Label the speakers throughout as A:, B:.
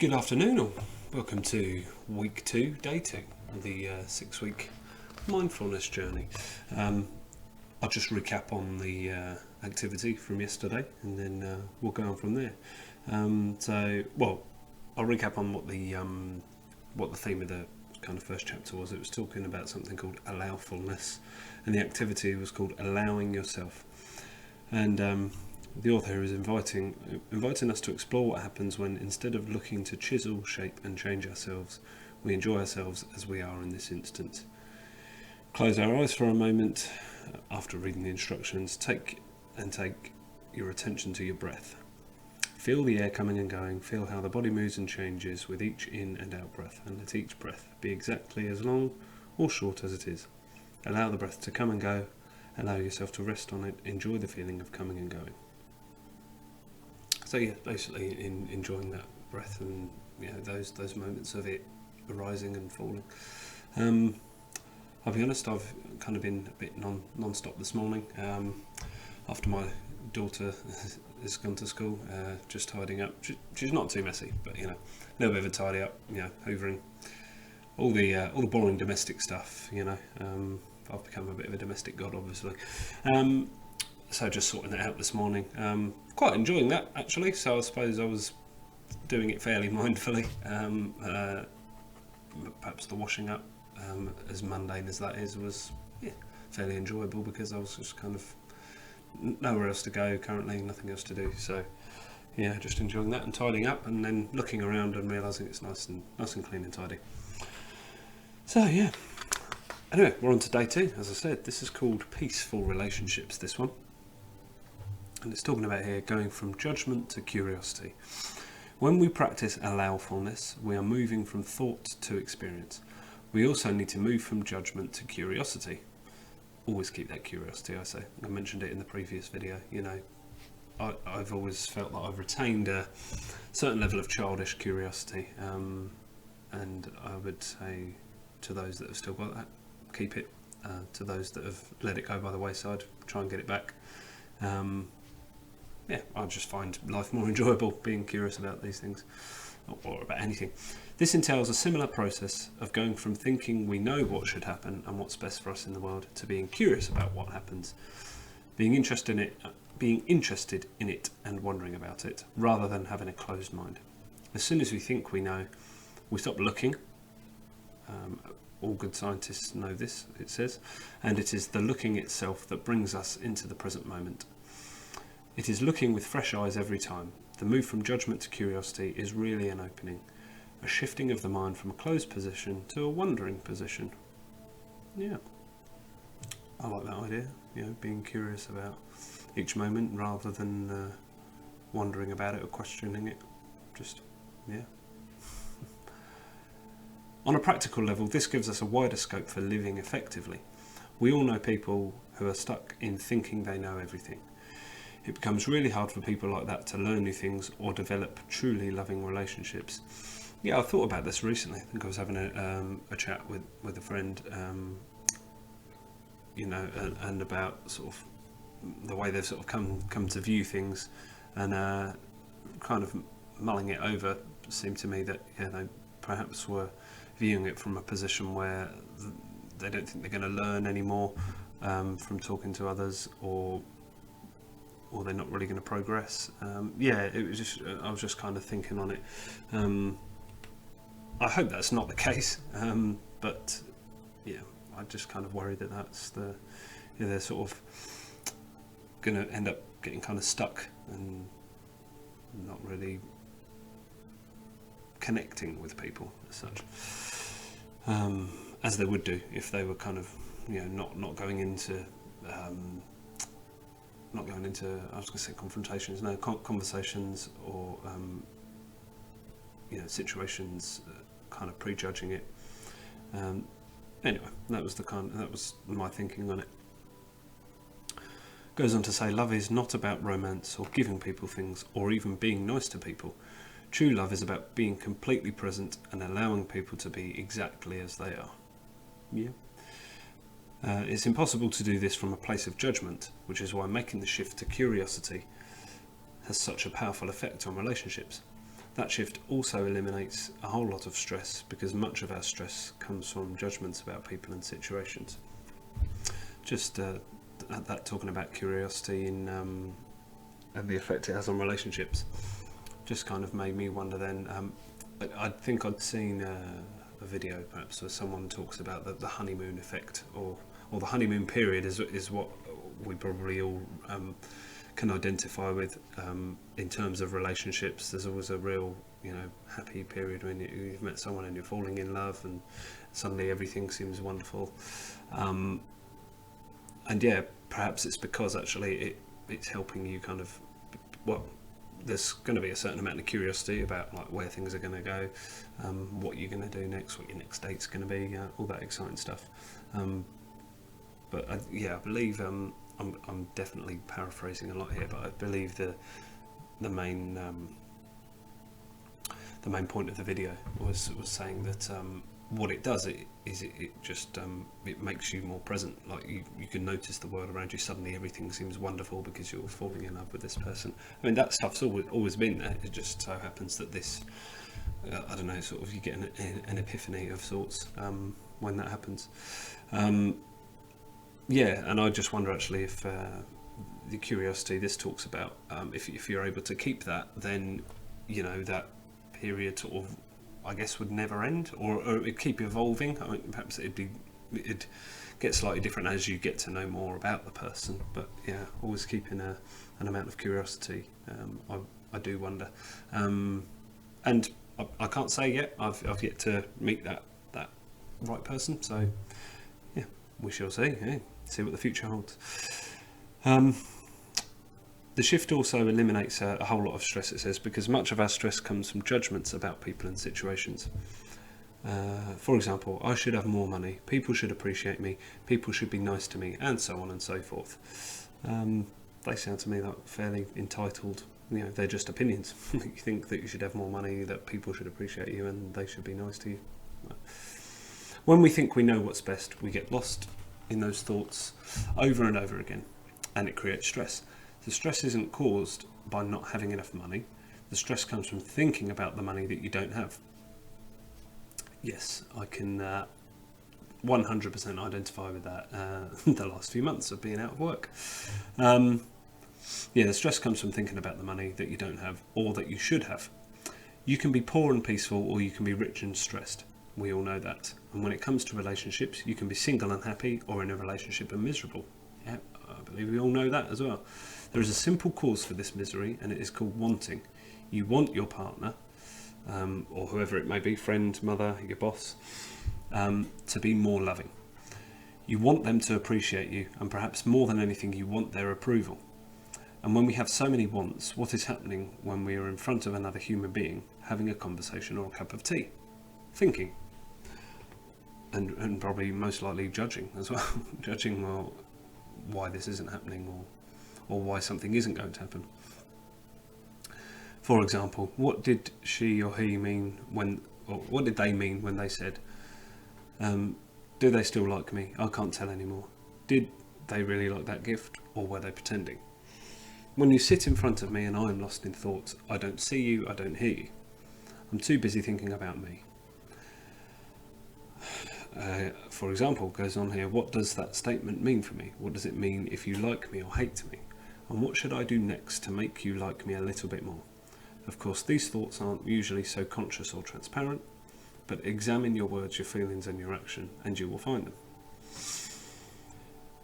A: Good afternoon, all. Welcome to week 2, day 2 of the 6-week mindfulness journey. I'll just recap on the activity from yesterday, and then we'll go on from there. I'll recap on what the theme of the kind of first chapter was. It was talking about something called allowfulness, and the activity was called allowing yourself. And the author here is inviting us to explore what happens when, instead of looking to chisel, shape and change ourselves, we enjoy ourselves as we are in this instance. Close our eyes for a moment after reading the instructions. Take your attention to your breath. Feel the air coming and going. Feel how the body moves and changes with each in and out breath, and let each breath be exactly as long or short as it is. Allow the breath to come and go. Allow yourself to rest on it. Enjoy the feeling of coming and going. So yeah, basically enjoying that breath and those moments of it arising and falling. I'll be honest, I've kind of been a bit non-stop this morning. After my daughter has gone to school, just tidying up. She's not too messy, but a little bit of a tidy up. Hoovering, all the boring domestic stuff. I've become a bit of a domestic god, obviously. So just sorting it out this morning. Quite enjoying that, actually. So I suppose I was doing it fairly mindfully. Perhaps the washing up, as mundane as that is, was fairly enjoyable, because I was just kind of nowhere else to go currently, nothing else to do. So just enjoying that and tidying up, and then looking around and realising it's nice and clean and tidy. So anyway, we're on to day 2. As I said, this is called Peaceful Relationships, this one. And it's talking about here going from judgment to curiosity. When we practice allowfulness, we are moving from thought to experience. We also need to move from judgment to curiosity. Always keep that curiosity, I say. I mentioned it in the previous video. I've always felt that I've retained a certain level of childish curiosity, and I would say to those that have still got that, keep it. To those that have let it go by the wayside, try and get it back. I just find life more enjoyable being curious about these things, or about anything. This entails a similar process of going from thinking we know what should happen and what's best for us in the world, to being curious about what happens, being interested in it and wondering about it, rather than having a closed mind. As soon as we think we know, we stop looking. All good scientists know this, it says, and it is the looking itself that brings us into the present moment. It is looking with fresh eyes every time. The move from judgment to curiosity is really an opening, a shifting of the mind from a closed position to a wondering position. I like that idea, being curious about each moment rather than wondering about it or questioning it. On a practical level, this gives us a wider scope for living effectively. We all know people who are stuck in thinking they know everything. It becomes really hard for people like that to learn new things or develop truly loving relationships. I thought about this recently. I think I was having a chat with a friend, and about sort of the way they've sort of come to view things, and kind of mulling it over, it seemed to me that they perhaps were viewing it from a position where they don't think they're going to learn anymore from talking to others, or they're not really going to progress. It was just, I was just kind of thinking on it. I hope that's not the case, but I just kind of worry that that's they're sort of going to end up getting kind of stuck and not really connecting with people as such, as they would do if they were kind of not going into I was going to say confrontations, no, conversations, or situations, kind of prejudging it. Anyway, that was my thinking on it. Goes on to say, love is not about romance or giving people things or even being nice to people. True love is about being completely present and allowing people to be exactly as they are. It's impossible to do this from a place of judgment, which is why making the shift to curiosity has such a powerful effect on relationships. That shift also eliminates a whole lot of stress, because much of our stress comes from judgments about people and situations. Just that talking about curiosity and the effect it has on relationships just kind of made me wonder then. I think I'd seen a video perhaps where someone talks about the honeymoon effect, or the honeymoon period is what we probably all can identify with in terms of relationships. There's always a real, happy period when you've met someone and you're falling in love and suddenly everything seems wonderful. And yeah, perhaps it's because actually it's helping you kind of, there's going to be a certain amount of curiosity about like where things are going to go, what you're going to do next, what your next date's going to be, all that exciting stuff. But I believe I'm definitely paraphrasing a lot here, but I believe the main point of the video was saying that what it does is it just it makes you more present. Like you can notice the world around you. Suddenly everything seems wonderful because you're falling in love with this person. I mean, that stuff's always been there. It just so happens that this I don't know, sort of you get an epiphany of sorts when that happens. And I just wonder actually if the curiosity this talks about, if you're able to keep that, then that period sort of, I guess, would never end, or it'd keep evolving. I mean, perhaps it'd get slightly different as you get to know more about the person, but yeah, always keeping an amount of curiosity. I do wonder, and I can't say yet. I've yet to meet that right person, so yeah, we shall see. Yeah, see what the future holds. The shift also eliminates a whole lot of stress, it says, because much of our stress comes from judgments about people and situations. For example, I should have more money, people should appreciate me, people should be nice to me, and so on and so forth. They sound to me like fairly entitled. They're just opinions. You think that you should have more money, that people should appreciate you, and they should be nice to you. When we think we know what's best, we get lost in those thoughts over and over again, and it creates stress. The stress isn't caused by not having enough money. The stress comes from thinking about the money that you don't have. Yes, I can 100% identify with that. The last few months of being out of work. The stress comes from thinking about the money that you don't have, or that you should have. You can be poor and peaceful, or you can be rich and stressed. We all know that. And when it comes to relationships, you can be single and happy, or in a relationship and miserable. Yeah, I believe we all know that as well. There is a simple cause for this misery, and it is called wanting. You want your partner, or whoever it may be, friend, mother, your boss, to be more loving. You want them to appreciate you, and perhaps more than anything, you want their approval. And when we have so many wants, what is happening when we are in front of another human being, having a conversation or a cup of tea? Thinking. And probably most likely judging as well. Judging, well, why this isn't happening, or why something isn't going to happen. For example, what did she or he mean what did they mean when they said, do they still like me? I can't tell anymore. Did they really like that gift, or were they pretending? When you sit in front of me and I am lost in thought, I don't see you, I don't hear you. I'm too busy thinking about me. For example, goes on here, what does that statement mean for me? What does it mean if you like me or hate me? And what should I do next to make you like me a little bit more? Of course, these thoughts aren't usually so conscious or transparent, but examine your words, your feelings and your action, and you will find them.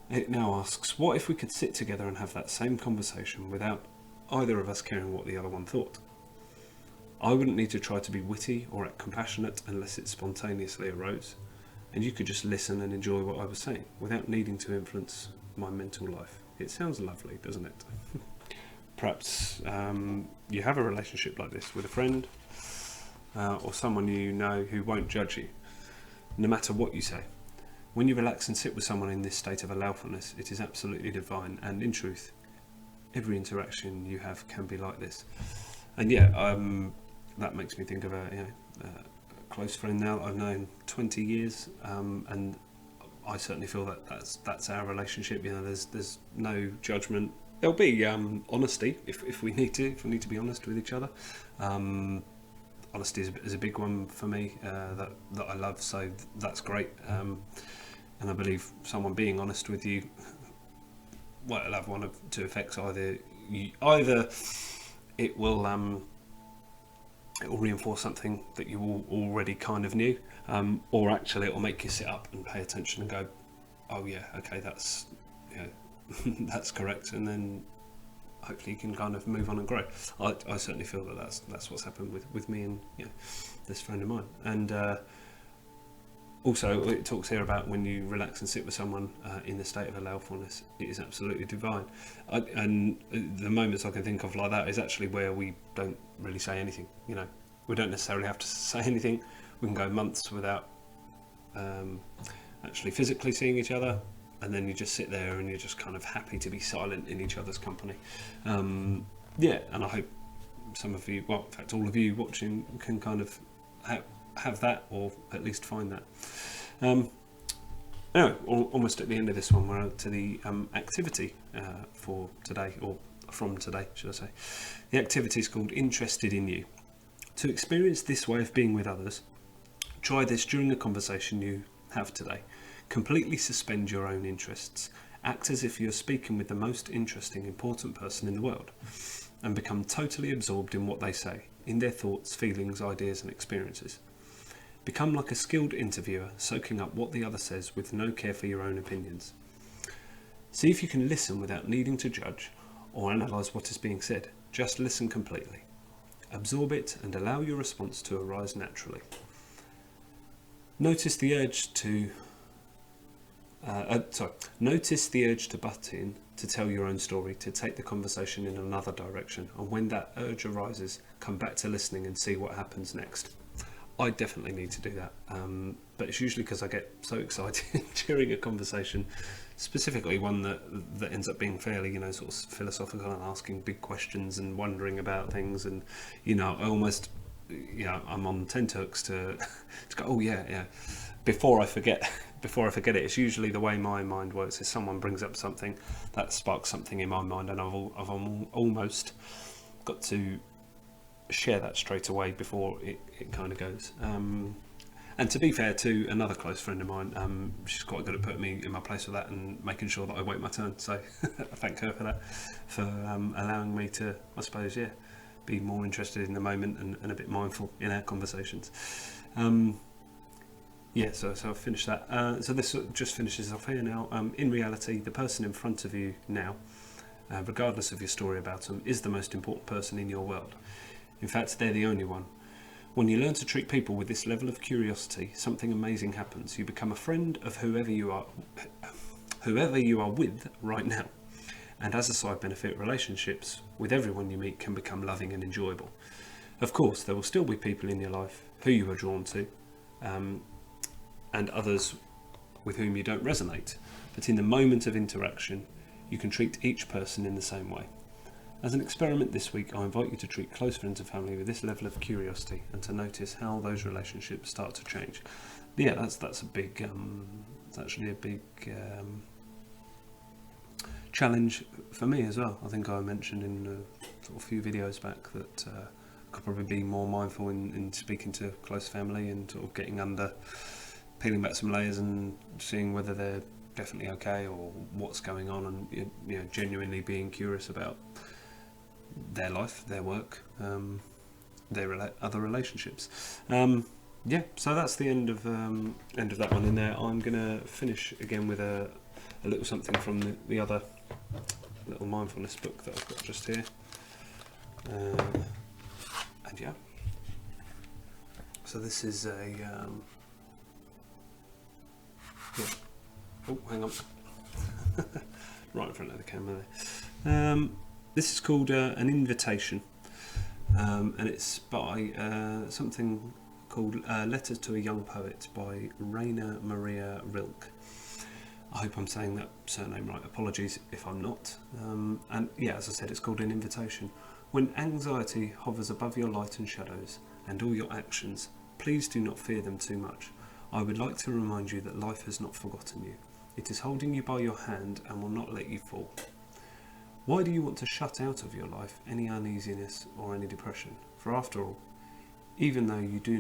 A: It now asks, what if we could sit together and have that same conversation without either of us caring what the other one thought? I wouldn't need to try to be witty or act compassionate unless it spontaneously arose, and you could just listen and enjoy what I was saying without needing to influence my mental life. It sounds lovely, doesn't it? Perhaps you have a relationship like this with a friend or someone you know who won't judge you, no matter what you say. When you relax and sit with someone in this state of allowfulness, it is absolutely divine, and in truth, every interaction you have can be like this. And that makes me think of a close friend now I've known 20 years, and I certainly feel that that's our relationship. There's no judgment. There'll be honesty if we need to be honest with each other, honesty is a big one for me that I love, so that's great. And I believe someone being honest with you, well, it'll have one of two effects: either it will reinforce something that you already kind of knew, or actually it will make you sit up and pay attention and go, oh yeah, okay, that's that's correct, and then hopefully you can kind of move on and grow. I certainly feel that that's what's happened with me and this friend of mine. And also, it talks here about when you relax and sit with someone in the state of allowfulness, it is absolutely divine. And the moments I can think of like that is actually where we don't really say anything. We don't necessarily have to say anything. We can go months without actually physically seeing each other, and then you just sit there and you're just kind of happy to be silent in each other's company. And I hope some of you, well, in fact all of you watching, can kind of have that, or at least find that. Anyway, almost at the end of this one, we're out to the activity for today, or from today, should I say. The activity is called Interested in You. To experience this way of being with others, try this during a conversation you have today. Completely suspend your own interests. Act as if you're speaking with the most interesting, important person in the world, and become totally absorbed in what they say, in their thoughts, feelings, ideas and experiences. Become like a skilled interviewer, soaking up what the other says with no care for your own opinions. See if you can listen without needing to judge or analyse what is being said. Just listen completely. Absorb it and allow your response to arise naturally. Notice the urge to butt in, to tell your own story, to take the conversation in another direction, and when that urge arises, come back to listening and see what happens next. I definitely need to do that, but it's usually because I get so excited during a conversation, specifically one that ends up being fairly, sort of philosophical and asking big questions and wondering about things, and I almost, I'm on tenterhooks to go, oh yeah, before I forget it. It's usually the way my mind works. If someone brings up something that sparks something in my mind, and I've almost got to share that straight away before it kind of goes. And to be fair to another close friend of mine, she's quite good at putting me in my place with that and making sure that I wait my turn. So I thank her for that, for allowing me to, I suppose, be more interested in the moment and a bit mindful in our conversations. So I've finished that. So this just finishes off here now. In reality, the person in front of you now, regardless of your story about them, is the most important person in your world. In fact, they're the only one. When you learn to treat people with this level of curiosity, something amazing happens. You become a friend of whoever you are with right now. And as a side benefit, relationships with everyone you meet can become loving and enjoyable. Of course, there will still be people in your life who you are drawn to, and others with whom you don't resonate. But in the moment of interaction, you can treat each person in the same way. As an experiment this week, I invite you to treat close friends and family with this level of curiosity, and to notice how those relationships start to change. Yeah, that's a big, it's actually a big challenge for me as well. I think I mentioned in sort of a few videos back that I could probably be more mindful in speaking to close family, and sort of peeling back some layers and seeing whether they're definitely okay or what's going on, and genuinely being curious about their life, their work, their other relationships. So that's the end of that one in there. I'm gonna finish again with a little something from the other little mindfulness book that I've got just here, so this is a oh, hang on. Right in front of the camera there. This is called An Invitation, and it's by something called Letters to a Young Poet by Rainer Maria Rilke. I hope I'm saying that surname right. Apologies if I'm not. And as I said, it's called An Invitation. When anxiety hovers above your light and shadows and all your actions, please do not fear them too much. I would like to remind you that life has not forgotten you. It is holding you by your hand and will not let you fall. Why do you want to shut out of your life any uneasiness or any depression? For after all, even though you do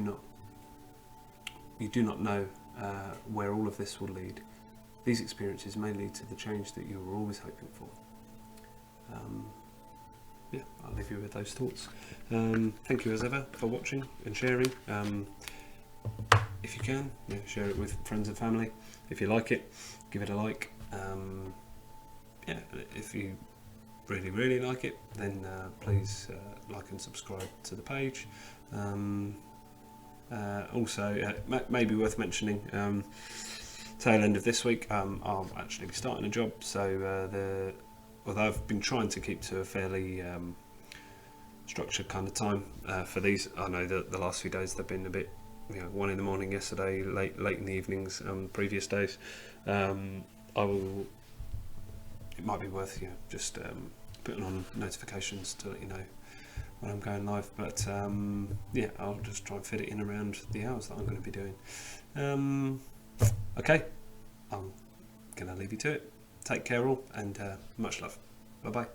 A: not know where all of this will lead, these experiences may lead to the change that you were always hoping for. Yeah, I'll leave you with those thoughts. Thank you as ever for watching and sharing. If you can, share it with friends and family. If you like it, give it a like. If you really like it, then please like and subscribe to the page. Also, maybe worth mentioning, tail end of this week, I'll actually be starting a job. So although I've been trying to keep to a fairly structured kind of time for these, I know that the last few days they've been a bit, 1 in the morning yesterday, late in the evenings previous days. It might be worth just putting on notifications to let you know when I'm going live, but I'll just try and fit it in around the hours that I'm going to be doing. Okay, I'm going to leave you to it. Take care all, and much love. Bye bye.